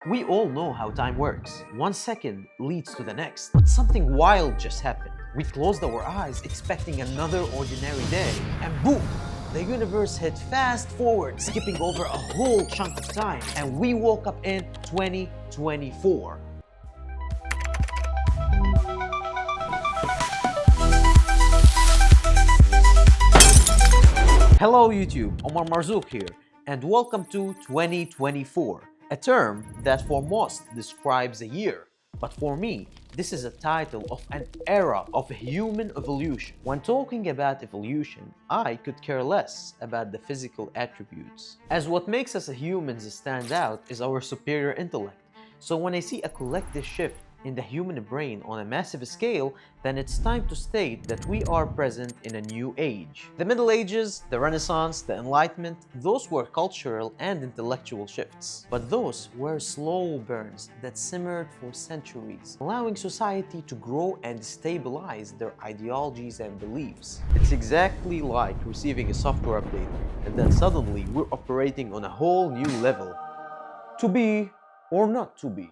We all know how time works. 1 second leads to the next. But something wild just happened. We closed our eyes expecting another ordinary day, and boom! The universe hit fast forward, skipping over a whole chunk of time, and we woke up in 2024. Hello YouTube, Omar Marzouk here, and welcome to 2024, a term that for most describes a year. But for me, this is a title of an era of human evolution. When talking about evolution, I could care less about the physical attributes, as what makes us humans stand out is our superior intellect. So when I see a collective shift in the human brain on a massive scale, then it's time to state that we are present in a new age. The Middle Ages, the Renaissance, the Enlightenment, those were cultural and intellectual shifts. But those were slow burns that simmered for centuries, allowing society to grow and stabilize their ideologies and beliefs. It's exactly like receiving a software update, and then suddenly we're operating on a whole new level. To be or not to be.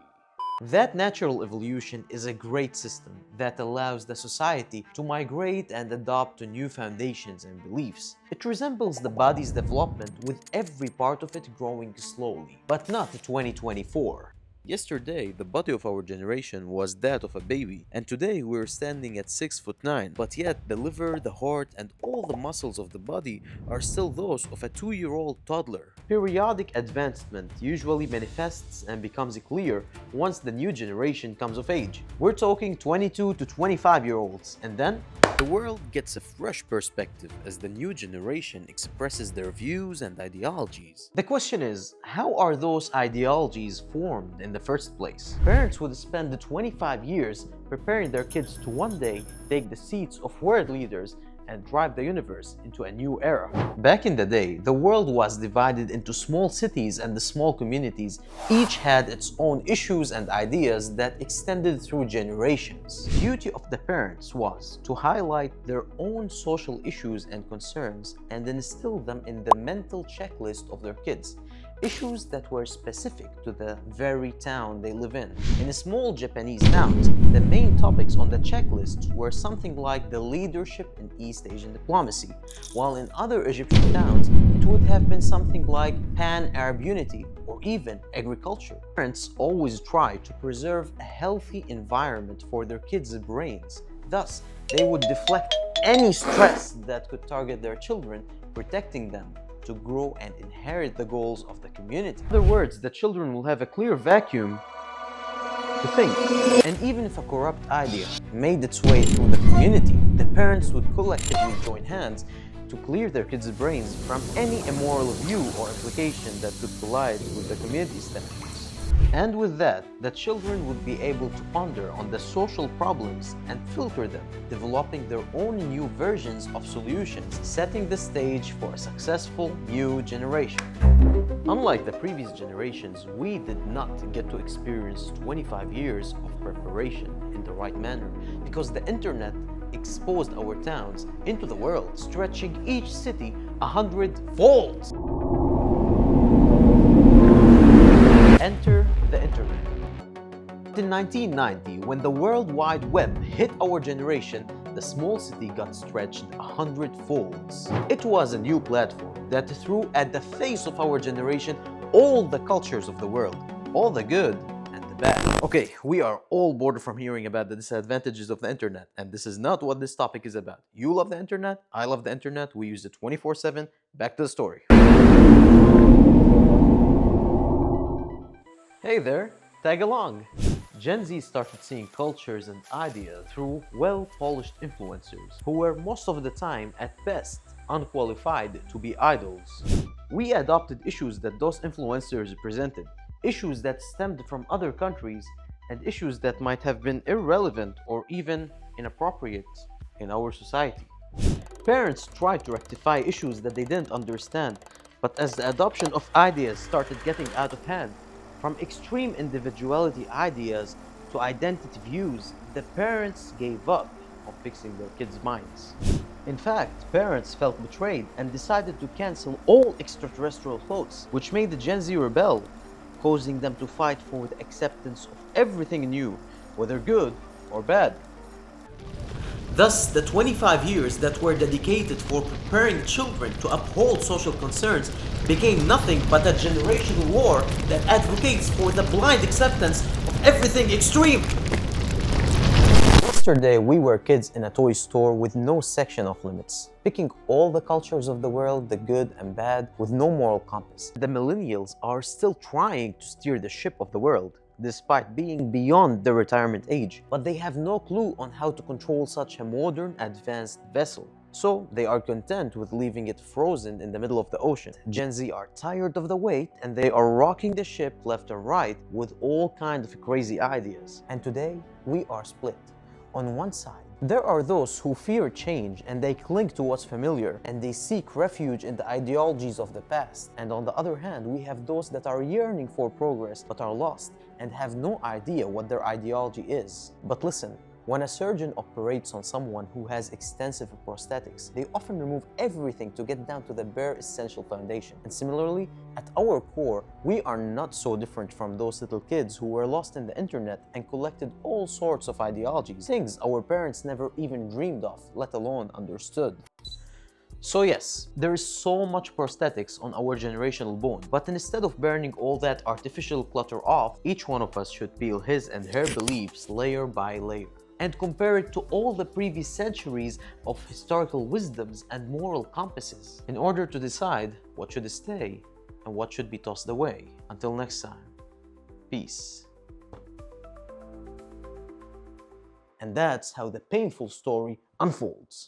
That natural evolution is a great system that allows the society to migrate and adapt to new foundations and beliefs. It resembles the body's development, with every part of it growing slowly, but not 2024. Yesterday, the body of our generation was that of a baby, and today we're standing at 6'9", but yet the liver, the heart, and all the muscles of the body are still those of a 2-year-old toddler. Periodic advancement usually manifests and becomes clear once the new generation comes of age. We're talking 22 to 25-year-olds, and then the world gets a fresh perspective as the new generation expresses their views and ideologies. The question is, how are those ideologies formed in the first place? Parents would spend 25 years preparing their kids to one day take the seats of world leaders and drive the universe into a new era. Back in the day, the world was divided into small cities, and the small communities each had its own issues and ideas that extended through generations. The duty of the parents was to highlight their own social issues and concerns and instill them in the mental checklist of their kids. Issues that were specific to the very town they live in. In small Japanese towns, the main topics on the checklist were something like the leadership in East Asian diplomacy, while in other Egyptian towns, it would have been something like Pan-Arab unity or even agriculture. Parents always try to preserve a healthy environment for their kids' brains. Thus, they would deflect any stress that could target their children, protecting them to grow and inherit the goals of the community. In other words, the children will have a clear vacuum to think. And even if a corrupt idea made its way through the community, the parents would collectively join hands to clear their kids' brains from any immoral view or application that could collide with the community standards. And with that, the children would be able to ponder on the social problems and filter them, developing their own new versions of solutions, setting the stage for a successful new generation. Unlike the previous generations, we did not get to experience 25 years of preparation in the right manner, because the internet exposed our towns into the world, stretching each city 100-fold. Enter the internet. In 1990, when the World Wide Web hit our generation, the small city got stretched 100-folds. It was a new platform that threw at the face of our generation all the cultures of the world, all the good and the bad. Okay, we are all bored from hearing about the disadvantages of the internet, and this is not what this topic is about. You love the internet, I love the internet, we use it 24/7. Back to the story. Hey there, tag along! Gen Z started seeing cultures and ideas through well-polished influencers who were most of the time, at best, unqualified to be idols. We adopted issues that those influencers presented, issues that stemmed from other countries, and issues that might have been irrelevant or even inappropriate in our society. Parents tried to rectify issues that they didn't understand, but as the adoption of ideas started getting out of hand, from extreme individuality ideas to identity views, the parents gave up on fixing their kids' minds. In fact, parents felt betrayed and decided to cancel all extraterrestrial thoughts, which made the Gen Z rebel causing them to fight for the acceptance of everything new, whether good or bad. Thus, the 25 years that were dedicated for preparing children to uphold social concerns became nothing but a generational war that advocates for the blind acceptance of everything extreme. Yesterday, we were kids in a toy store with no section of limits, picking all the cultures of the world, the good and bad, with no moral compass. The millennials are still trying to steer the ship of the world, despite being beyond the retirement age, but they have no clue on how to control such a modern, advanced vessel. So they are content with leaving it frozen in the middle of the ocean. Gen Z are tired of the weight and they are rocking the ship left and right with all kinds of crazy ideas. And today, we are split. On one side, there are those who fear change and they cling to what's familiar and they seek refuge in the ideologies of the past. And on the other hand, we have those that are yearning for progress but are lost and have no idea what their ideology is. But listen, when a surgeon operates on someone who has extensive prosthetics, they often remove everything to get down to the bare essential foundation. And similarly, at our core, we are not so different from those little kids who were lost in the internet and collected all sorts of ideologies, things our parents never even dreamed of, let alone understood. So yes, there is so much prosthetics on our generational bone, but instead of burning all that artificial clutter off, each one of us should peel his and her beliefs layer by layer and compare it to all the previous centuries of historical wisdoms and moral compasses in order to decide what should stay and what should be tossed away. Until next time, peace. And that's how the painful story unfolds.